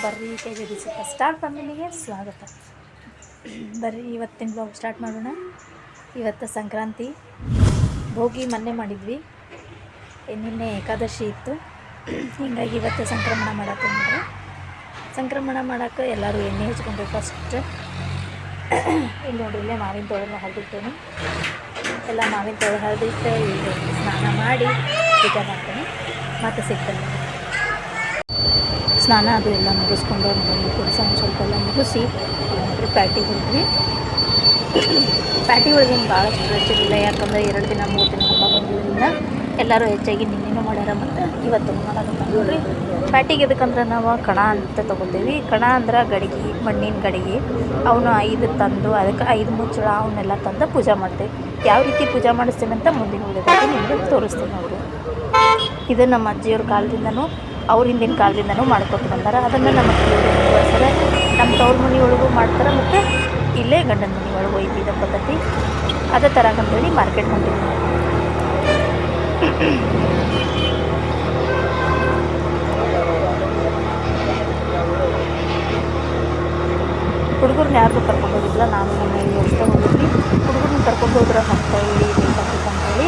ಬರ್ರಿ KJD super star ಫ್ಯಾಮಿಲಿಗೆ ಸ್ವಾಗತ. ಬರ್ರಿ ಇವತ್ತಿನ ಬ್ಲಾಗ್ ಸ್ಟಾರ್ಟ್ ಮಾಡೋಣ. ಇವತ್ತು ಸಂಕ್ರಾಂತಿ, ಭೋಗಿ ಮೊನ್ನೆ ಮಾಡಿದ್ವಿ, ನಿನ್ನೆ ಏಕಾದಶಿ ಇತ್ತು. ಹೀಗಾಗಿ ಇವತ್ತು ಸಂಕ್ರಮಣ ಮಾಡತ್ತಂದ್ರೆ ಸಂಕ್ರಮಣ ಮಾಡೋಕ್ಕೆ ಎಲ್ಲರೂ ಎಣ್ಣೆ ಹಚ್ಕೊಂಡು ಫಸ್ಟ್ ಇಲ್ಲಿ ನೋಡ್ರಿ, ಇಲ್ಲೇ ಮಾವಿನ ತೋಳನ್ನು ಹರಿದಿಟ್ಟೇನೆ. ಎಲ್ಲ ಮಾವಿನ ತೋಳ ಹರಿದಿಟ್ಟು ಈಗ ಸ್ನಾನ ಮಾಡಿ ಪೂಜೆ ಮಾಡ್ತೇನೆ. ಮತ್ತು ಸಿಗ್ತೇನೆ. ಸ್ನಾನ ಅದು ಎಲ್ಲ ಮುಗಿಸ್ಕೊಂಡು ಮನೆಯಲ್ಲಿ ಕೆಲಸ ಸ್ವಲ್ಪ ಎಲ್ಲ ಮುಗಿಸಿ ನೋಡ್ರಿ ಪ್ಯಾಟಿಗೆ ಹೋದ್ವಿ. ಪ್ಯಾಟಿ ಒಳಗೇನು ಭಾಳ ಸ್ಟ್ರೆಚ್ ಇರಲಿಲ್ಲ, ಯಾಕಂದರೆ 2 ದಿನ 3 ದಿನ ಹಬ್ಬ ಬಂದಿದ್ದರಿಂದ ಎಲ್ಲರೂ ಹೆಚ್ಚಾಗಿ ನಿನ್ನೆನೂ ಮಾಡ್ಯಾರ ಮತ್ತು ಇವತ್ತು ಮಾಡೋದಂತ ನೋಡ್ರಿ. ಪ್ಯಾಟಿಗೆ ಎದಕ್ಕಂದ್ರೆ ನಾವು ಕಣ ಅಂತ ತೊಗೋತೀವಿ. ಕಣ ಅಂದ್ರೆ ಗಡಿಗೆ, ಮಣ್ಣಿನ ಗಡಿಗೆ. ಅವನು 5 ತಂದು ಅದಕ್ಕೆ 5 ಮುಚ್ಚಳ ಅವನ್ನೆಲ್ಲ ತಂದು ಪೂಜೆ ಮಾಡ್ತೇವೆ. ಯಾವ ರೀತಿ ಪೂಜೆ ಮಾಡಿಸ್ತೀನಿ ಅಂತ ಮುಂದಿನ ವಿಡಿಯೋದಲ್ಲಿ ನಿಮಗೆ ತೋರಿಸ್ತೀನಿ ನೋಡ್ರಿ. ಇದು ನಮ್ಮ ಅಜ್ಜಿಯವ್ರ ಕಾಲದಿಂದನೂ ಅವ್ರ ಹಿಂದಿನ ಕಾಲದಿಂದನೂ ಮಾಡ್ಕೊತ ಬಂದಾರ. ಅದನ್ನು ನಮ್ಮ ಅಜ್ಜಿಯವರು ಮುಂದುವರ್ಸ್ಯಾರ. ನಮ್ಮ ತವ್ರ ಮನೆಯೊಳಗೂ ಮಾಡ್ತಾರೆ ಮತ್ತು ಇಲ್ಲೇ ಗಂಡನ ಮನೆಯೊಳಗೂ ಐತಿ ಇದ ಪದ್ಧತಿ. ಅದೇ ಥರ ಅಂತೇಳಿ ಮಾರ್ಕೆಟ್ ಹೊಂಟಿವಿ. ಹುಡುಗರನ್ನ ಯಾರಿಗೂ ಕರ್ಕೊಂಡು ಹೋಗಿಲ್ಲ, ನಾನು ನಮ್ಮ ಅಷ್ಟೇ ಹೋಗಿದ್ವಿ. ಹುಡುಗರನ್ನ ಕರ್ಕೊಂಡು ಹೋದ್ರೆ ಅಂತ ಹೇಳಿ ಬೇಕಂತೇಳಿ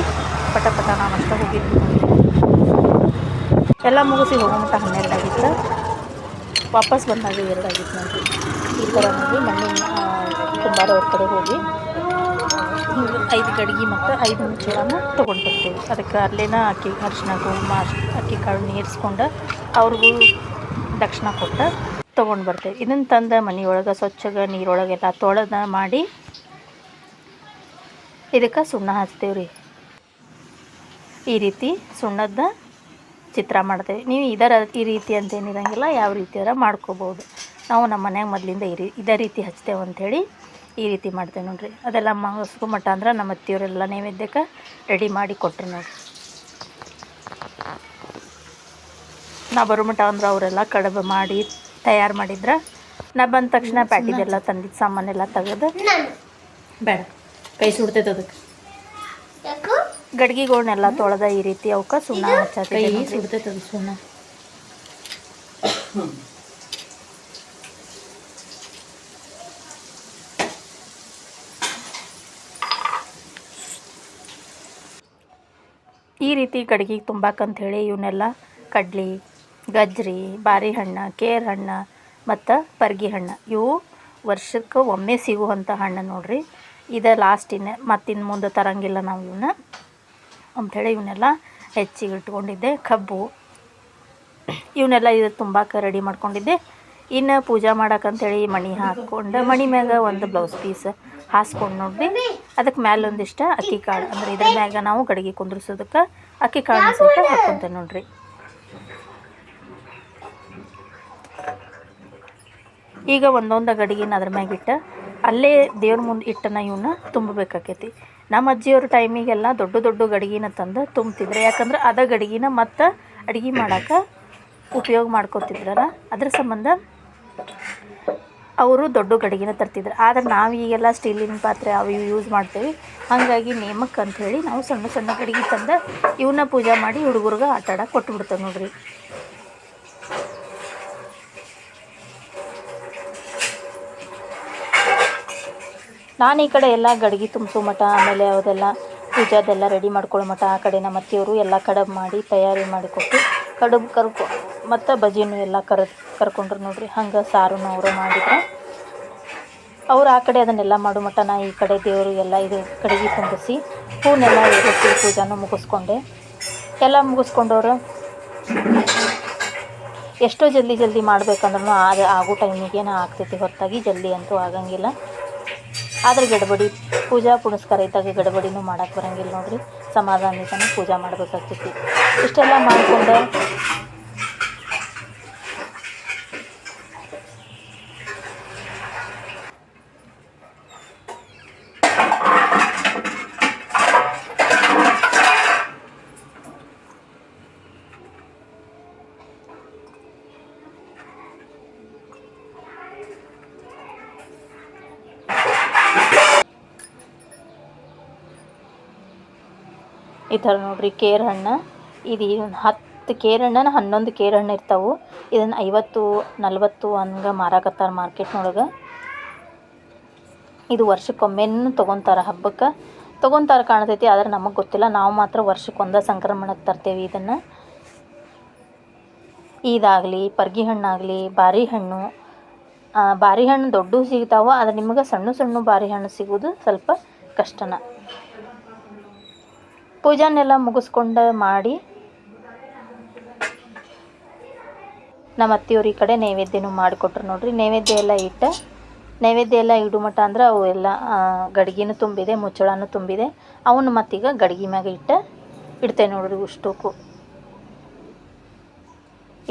ಪಟ ನಾವು ಅಷ್ಟೇ ಹೋಗಿದ್ವಿ. ಎಲ್ಲ ಮುಗಿಸಿ ಹೋಗೋಮಟ್ಟ 12 ಆಗಿತ್ತು. ವಾಪಸ್ ಬಂದಾಗ 2 ಆಗಿತ್ತು ನೋಡಿರಿ. ಈ ಥರ ನೋಡಿ ಮಣ್ಣಿನ ಕುಂಬಾರ ಅವ್ರ ಕಡೆ ಹೋಗಿ 5 ಗಡಿಗೆ ಮತ್ತು 5 ಮುಚ್ಚಳನ ತೊಗೊಂಡು ಬರ್ತೀವಿ. ಅದಕ್ಕೆ ಅಲ್ಲೇನ ಅಕ್ಕಿ ಅರಿಶಿನ ಕುಂಕುಮ ಅಕ್ಕಿ ಕಾಳು ನೀರಿಸ್ಕೊಂಡು ಅವ್ರಿಗೂ ದಕ್ಷಿಣ ಕೊಟ್ಟು ತೊಗೊಂಡು ಬರ್ತೇವೆ. ಇದನ್ನು ತಂದು ಮನೆಯೊಳಗೆ ಸ್ವಚ್ಛಗೆ ನೀರೊಳಗೆಲ್ಲ ತೊಳೆದ ಮಾಡಿ ಇದಕ್ಕೆ ಸುಣ್ಣ ಹಚ್ತೇವೆ ರೀ. ಈ ರೀತಿ ಸುಣ್ಣದ ಚಿತ್ರ ಮಾಡ್ತೇವೆ. ನೀವು ಈ ರೀತಿ ಅಂತೇನಿರಂಗಿಲ್ಲ, ಯಾವ ರೀತಿಯಾರ ಮಾಡ್ಕೋಬೋದು. ನಾವು ನಮ್ಮ ಮನ್ಯಾಗ ಮೊದಲಿಂದ ಇದೇ ರೀತಿ ಹಚ್ತೇವೆ ಅಂಥೇಳಿ ಈ ರೀತಿ ಮಾಡ್ತೇವೆ ನೋಡಿರಿ. ಅದೆಲ್ಲ ಮಗಸ್ಕೊ ಮಟ್ಟ ಅಂದ್ರೆ ನಮ್ಮ ಅತ್ತಿಯವರೆಲ್ಲ ನೈವೇದ್ಯಕ್ಕೆ ರೆಡಿ ಮಾಡಿ ಕೊಟ್ಟರು ನೋಡಿರಿ. ನಾ ಬರೋ ಮಟ್ಟ ಅಂದ್ರೆ ಅವರೆಲ್ಲ ಕಡುಬು ಮಾಡಿ ತಯಾರು ಮಾಡಿದ್ರೆ ನಾ ಬಂದ ತಕ್ಷಣ ಪ್ಯಾಟಿದೆಲ್ಲ ತಂದಿದ್ದು ಸಾಮಾನೆಲ್ಲ ತೆಗೆದು ಬೇಡ ಕೈ ಸುಡ್ತೈತೆ ಅದಕ್ಕೆ ಗಡ್ಗಿಗಳ್ನೆಲ್ಲ ತೊಳೆದ ಈ ರೀತಿ ಅವಕ್ಕೆ ಸುಣ್ಣ ಹಚ್ಚಿ ಸುಡ್ತೈತೆ ಅದು ಸುಣ್ಣ. ಈ ರೀತಿ ಗಡ್ಗಿಗೆ ತುಂಬಾಕಂಥೇಳಿ ಇವನ್ನೆಲ್ಲ ಕಡ್ಲಿ, ಗಜ್ರಿ, ಬಾರಿ ಹಣ್ಣು, ಕೇರ್ ಹಣ್ಣು ಮತ್ತು ಪರ್ಗಿ ಹಣ್ಣು, ಇವು ವರ್ಷಕ್ಕೆ ಒಮ್ಮೆ ಸಿಗುವಂಥ ಹಣ್ಣು ನೋಡಿರಿ. ಇದು ಲಾಸ್ಟಿನ ಮತ್ತಿನ್ನು ಮುಂದೆ ತರಂಗಿಲ್ಲ ನಾವು ಇವನ್ನ ಅಂಥೇಳಿ ಇವನ್ನೆಲ್ಲ ಹೆಚ್ಚಿಗೆ ಇಟ್ಕೊಂಡಿದ್ದೆ. ಕಬ್ಬು ಇವನ್ನೆಲ್ಲ ಇದು ತುಂಬಾಕ ರೆಡಿ ಮಾಡ್ಕೊಂಡಿದ್ದೆ. ಇನ್ನು ಪೂಜೆ ಮಾಡೋಕ್ಕಂಥೇಳಿ ಮಣಿ ಹಾಕ್ಕೊಂಡು ಮಣಿ ಮ್ಯಾಗ ಒಂದು ಬ್ಲೌಸ್ ಪೀಸ್ ಹಾಸ್ಕೊಂಡು ನೋಡ್ರಿ. ಅದಕ್ಕೆ ಮ್ಯಾಲೆ ಒಂದಿಷ್ಟು ಅಕ್ಕಿ ಕಾಳು, ಅಂದ್ರೆ ಇದ್ರ ಮ್ಯಾಗ ನಾವು ಗಡಿಗೆ ಕುಂದ್ರಿಸೋದಕ್ಕೆ ಅಕ್ಕಿ ಕಾಳನ್ನ ಸಹಿತ ಹಾಕ್ಕೊಂತೇವೆ ನೋಡ್ರಿ. ಈಗ ಒಂದೊಂದು ಗಡಿಗೆನ ಅದ್ರ ಮ್ಯಾಗಿಟ್ಟು ಅಲ್ಲೇ ದೇವ್ರ ಮುಂದೆ ಇಟ್ಟನ ಇವನ್ನ ತುಂಬಬೇಕಾಕೈತಿ. ನಮ್ಮ ಅಜ್ಜಿಯವ್ರ ಟೈಮಿಗೆಲ್ಲ ದೊಡ್ಡ ಗಡಿಗೆನ ತಂದು ತುಂಬ್ತಿದ್ರು. ಯಾಕಂದ್ರೆ ಅದ ಗಡಿಗೆನ ಮತ್ತು ಅಡುಗೆ ಮಾಡೋಕೆ ಉಪಯೋಗ ಮಾಡ್ಕೊತಿದ್ರಲ್ಲ, ಅದ್ರ ಸಂಬಂಧ ಅವರು ದೊಡ್ಡ ಗಡಿಗೆನ ತರ್ತಿದ್ರು. ಆದರೆ ನಾವು ಈಗೆಲ್ಲ ಸ್ಟೀಲಿನ ಪಾತ್ರೆ ಅವು ಇವು ಯೂಸ್ ಮಾಡ್ತೇವೆ. ಹಾಗಾಗಿ ನೇಮಕ್ಕೆ ಅಂಥೇಳಿ ನಾವು ಸಣ್ಣ ಗಡಿಗೆ ತಂದು ಇವನ್ನ ಪೂಜೆ ಮಾಡಿ ಹುಡುಗರಿಗೆ ಆಟ ಆಡಕ್ಕೆ ಕೊಟ್ಬಿಡ್ತೇವೆ ನೋಡ್ರಿ. ನಾನು ಈ ಕಡೆ ಎಲ್ಲ ಗಡಿಗೆ ತುಂಬಿಸೋ ಮಟ್ಟ, ಆಮೇಲೆ ಅದೆಲ್ಲ ಪೂಜಾದೆಲ್ಲ ರೆಡಿ ಮಾಡ್ಕೊಳ್ಳೋ ಮಟ್ಟ ಆ ಕಡೆ ನಮ್ಮ ಅತ್ತೆಯವರು ಎಲ್ಲ ಕಡುಬು ಮಾಡಿ ತಯಾರಿ ಮಾಡಿಕೊಟ್ಟು ಕಡುಬು ಮತ್ತು ಬಜ್ಜಿನೂ ಎಲ್ಲ ಕರ್ಕೊಂಡ್ರು ನೋಡ್ರಿ. ಹಂಗೆ ಸಾರನ್ನು ಅವರು ಮಾಡಿದ್ರು. ಅವ್ರು ಆ ಕಡೆ ಅದನ್ನೆಲ್ಲ ಮಾಡೋ ಮಟ್ಟ ನಾ ಈ ಕಡೆ ದೇವರು ಎಲ್ಲ ಇದು ಗಡಿಗೆ ತುಂಬಿಸಿ ಹೂನೆಲ್ಲ ಇರಿಸಿ ಪೂಜಾನು ಮುಗಿಸ್ಕೊಂಡೆ. ಎಲ್ಲ ಮುಗಿಸ್ಕೊಂಡವ್ರು ಎಷ್ಟೋ ಜಲ್ದಿ ಮಾಡ್ಬೇಕಂದ್ರೂ ಆಗೋ ಟೈಮಿಗೇನು ಆಗ್ತೈತಿ, ಹೊರತಾಗಿ ಜಲ್ದಿ ಅಂತೂ ಆಗಂಗಿಲ್ಲ. ಆದ್ರೆ ಗಡ್ಬಡಿ ಪೂಜಾ ಪುನಸ್ಕಾರ ಇದ್ದಾಗ ಗಡ್ಬಡಿನೂ ಮಾಡೋಕ್ಕೆ ಬರೋಂಗಿಲ್ಲ ನೋಡ್ರಿ. ಸಮಾಧಾನದಿಂದನೇ ಪೂಜೆ ಮಾಡಬೇಕಾಗ್ತೈತಿ. ಇಷ್ಟೆಲ್ಲ ಮಾಡಿಕೊಂಡು ಈ ಥರ ನೋಡ್ರಿ ಕೇರ್ ಹಣ್ಣು ಇದು 10 ಕೇರ್ ಹಣ್ಣನ 11 ಕೇರ್ ಹಣ್ಣು ಇರ್ತಾವೆ. ಇದನ್ನು 50-40 ಹಂಗೆ ಮಾರಾಕತ್ತಾರ ಮಾರ್ಕೆಟ್ನೊಳಗೆ. ಇದು ವರ್ಷಕ್ಕೊಮ್ಮೆನೂ ತೊಗೊತಾರೆ, ಹಬ್ಬಕ್ಕೆ ತೊಗೊತಾರೆ ಕಾಣ್ತೈತಿ. ಆದರೆ ನಮಗೆ ಗೊತ್ತಿಲ್ಲ, ನಾವು ಮಾತ್ರ ವರ್ಷಕ್ಕೊಂದು ಸಂಕ್ರಮಣಕ್ಕೆ ತರ್ತೇವೆ ಇದನ್ನು. ಇದಾಗಲಿ, ಪರ್ಗಿ ಹಣ್ಣಾಗಲಿ, ಬಾರಿ ಹಣ್ಣು. ಬಾರಿ ಹಣ್ಣು ದೊಡ್ಡವು ಸಿಗ್ತಾವೆ, ಆದರೆ ನಿಮಗೆ ಸಣ್ಣ ಸಣ್ಣ ಬಾರಿ ಹಣ್ಣು ಸಿಗೋದು ಸ್ವಲ್ಪ ಕಷ್ಟನ. ಪೂಜಾನೆಲ್ಲ ಮುಗಿಸ್ಕೊಂಡು ಮಾಡಿ ನಮ್ಮ ಅತ್ತೆಯವ್ರ ಈ ಕಡೆ ನೈವೇದ್ಯನೂ ಮಾಡಿಕೊಟ್ರು ನೋಡ್ರಿ. ನೈವೇದ್ಯ ಎಲ್ಲ ಇಡು ಮಟ ಅಂದ್ರೆ ಅವು ಎಲ್ಲ ಗಡ್ಗಿನೂ ತುಂಬಿದೆ, ಮುಚ್ಚಳನೂ ತುಂಬಿದೆ. ಅವನು ಮತ್ತೀಗ ಗಡ್ಗೆ ಮ್ಯಾಗ ಇಡ್ತೇವೆ ನೋಡ್ರಿ. ಉಷ್ಟಕ್ಕೂ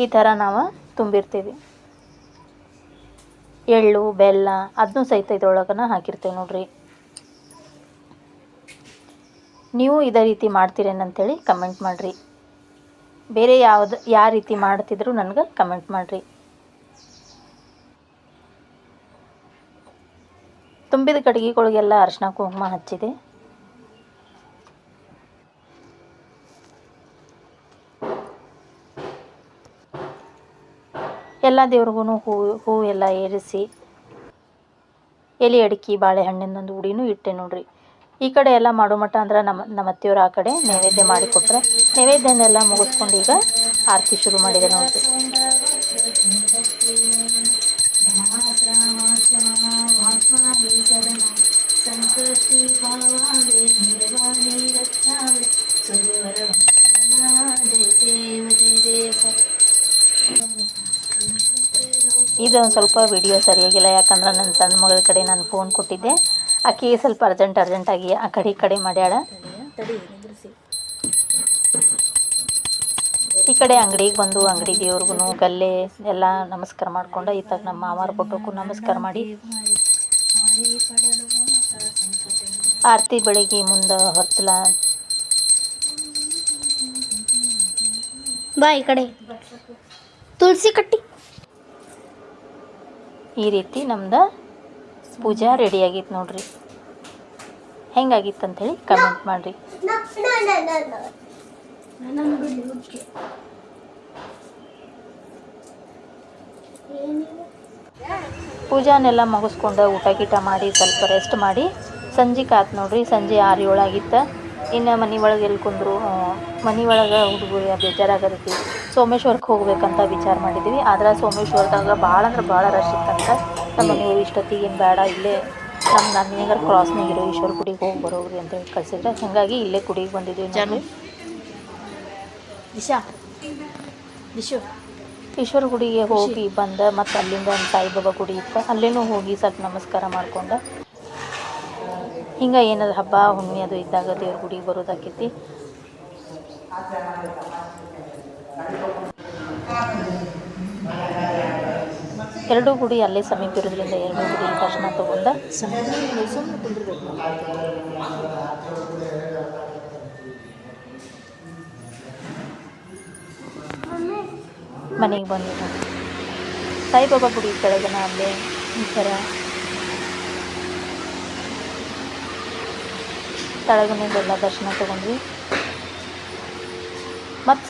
ಈ ಥರ ನಾವು ತುಂಬಿರ್ತೀವಿ. ಎಳ್ಳು ಬೆಲ್ಲ ಅದನ್ನೂ ಸಹಿತ ಇದ್ರೊಳಗನ ಹಾಕಿರ್ತೇವೆ ನೋಡ್ರಿ. ನೀವು ಇದೇ ರೀತಿ ಮಾಡ್ತೀರೇನಂತೇಳಿ ಕಮೆಂಟ್ ಮಾಡಿರಿ. ಬೇರೆ ಯಾವ ರೀತಿ ಮಾಡ್ತಿದ್ರು ನನಗೆ ಕಮೆಂಟ್ ಮಾಡಿರಿ. ತುಂಬಿದ ಗಡ್ಗೆಗಳಿಗೆಲ್ಲ ಅರಿಶಿನ ಕುಂಕುಮ ಹಚ್ಚಿದೆ. ಎಲ್ಲ ದೇವ್ರಿಗೂ ಹೂ ಎಲ್ಲ ಏರಿಸಿ ಎಲೆ ಅಡಿಕೆ ಬಾಳೆಹಣ್ಣಿನೊಂದು ಉಡಿನೂ ಇಟ್ಟೆ ನೋಡ್ರಿ. ಈ ಕಡೆ ಎಲ್ಲ ಮಾಡೋ ಮಟ್ಟ ಅಂದ್ರೆ ನಮ್ಮ ಅತ್ತೆಯವ್ರು ಆ ಕಡೆ ನೈವೇದ್ಯ ಮಾಡಿಕೊಟ್ರೆ, ನೈವೇದ್ಯನೆಲ್ಲ ಮುಗಿಸ್ಕೊಂಡು ಈಗ ಆರತಿ ಶುರು ಮಾಡಿದೆ ನೋಡ್ರಿ. ಇದು ಒಂದು ಸ್ವಲ್ಪ ವಿಡಿಯೋ ಸರಿಯಾಗಿಲ್ಲ, ಯಾಕಂದ್ರೆ ನನ್ನ ಸಣ್ಣ ಮಗಳ ಕಡೆ ನಾನು ಫೋನ್ ಕೊಟ್ಟಿದ್ದೆ. ಆಕೆ ಸ್ವಲ್ಪ ಅರ್ಜೆಂಟಾಗಿ ಆ ಕಡೆ ಮಾಡ್ಯಾಳ. ಈ ಕಡೆ ಅಂಗಡಿಗೆ ಬಂದು ಅಂಗಡಿ ದೇವ್ರಿಗೂ ಗಲ್ಲೆ ಎಲ್ಲ ನಮಸ್ಕಾರ ಮಾಡ್ಕೊಂಡು ಇತ್ತಾಗ ನಮ್ಮ ಮಾವಾರ ಫೋಟೋಕ್ಕೂ ನಮಸ್ಕಾರ ಮಾಡಿ ಆರತಿ ಬೆಳಗ್ಗೆ ಮುಂದೆ ಹೊಚ್ಚಲ ಬಾ ಈ ಕಡೆ ತುಳಸಿ ಕಟ್ಟಿ. ಈ ರೀತಿ ನಮ್ದು ಪೂಜಾ ರೆಡಿಯಾಗಿತ್ತು ನೋಡ್ರಿ. ಹೆಂಗಾಗಿತ್ತು ಅಂಥೇಳಿ ಕಮೆಂಟ್ ಮಾಡಿರಿ. ಪೂಜಾನೆಲ್ಲ ಮುಗಿಸ್ಕೊಂಡು ಊಟ ಗೀಟ ಮಾಡಿ ಸ್ವಲ್ಪ ರೆಸ್ಟ್ ಮಾಡಿ ಸಂಜೆಗೆ ಆತು ನೋಡ್ರಿ. ಸಂಜೆ 6-7 ಆಗಿತ್ತು. ಇನ್ನು ಮನೆ ಒಳಗೆ ಎಲ್ಲಿ ಕುಂದ್ರು, ಮನೆ ಒಳಗೆ ಹುಡುಗರು ಬೇಜಾರಾಗತೈತಿ. ಸೋಮೇಶ್ವರಕ್ಕೆ ಹೋಗ್ಬೇಕಂತ ವಿಚಾರ ಮಾಡಿದ್ವಿ. ಆದ್ರೆ ಸೋಮೇಶ್ವರದಾಗ ಭಾಳ ಅಂದ್ರೆ ಭಾಳ ರಶ್ ಇತ್ತಂತ ನಮ್ಮ ಮನೆಯವರು ಇಷ್ಟೊತ್ತಿಗೆ ಏನು ಬೇಡ, ಇಲ್ಲೇ ನಮ್ಮ ನಂದಿನಗರ ಕ್ರಾಸ್ನಾಗ ಇರೋ ಈಶ್ವರ ಗುಡಿಗೆ ಹೋಗಿ ಬರೋವ್ರಿ ಅಂತೇಳಿ ಕಳಿಸಿದ್ರೆ, ಹಾಗಾಗಿ ಇಲ್ಲೇ ಗುಡಿಗೆ ಬಂದಿದ್ವಿ ನೋಡ್ರಿ. ಈಶ್ವರ ಗುಡಿಗೆ ಹೋಗಿ ಬಂದು ಮತ್ತು ಅಲ್ಲಿಂದ ಒಂದು ಸಾಯಿಬಾಬಾ ಗುಡಿ ಇತ್ತು, ಅಲ್ಲೇನೂ ಹೋಗಿ ಸ್ವಲ್ಪ ನಮಸ್ಕಾರ ಮಾಡ್ಕೊಂಡು ಹಿಂಗೆ ಏನಾದ್ರು ಹಬ್ಬ ಹುಣ್ಣಿಮೆ ಅದು ಇದ್ದಾಗ ದೇವ್ರ ಗುಡಿಗೆ ಬರೋದಾಕೈತಿ. ಎರಡೂ ಗುಡಿ ಅಲ್ಲೇ ಸಮೀಪ ಇರೋದ್ರಿಂದ ಎರಡೂ ಗುಡಿ ದರ್ಶನ ತಗೊಂಡ ಮನೆಗೆ ಬಂದಿದ್ದೆ. ಸಾಯಿಬಾಬಾ ಗುಡಿ ಕೆಳಗನ ಅಲ್ಲೇ ಈ ಥರ ತಳಗನೆಲ್ಲ ದರ್ಶನ ತಗೊಂಡ್ವಿ. ಮತ್ತು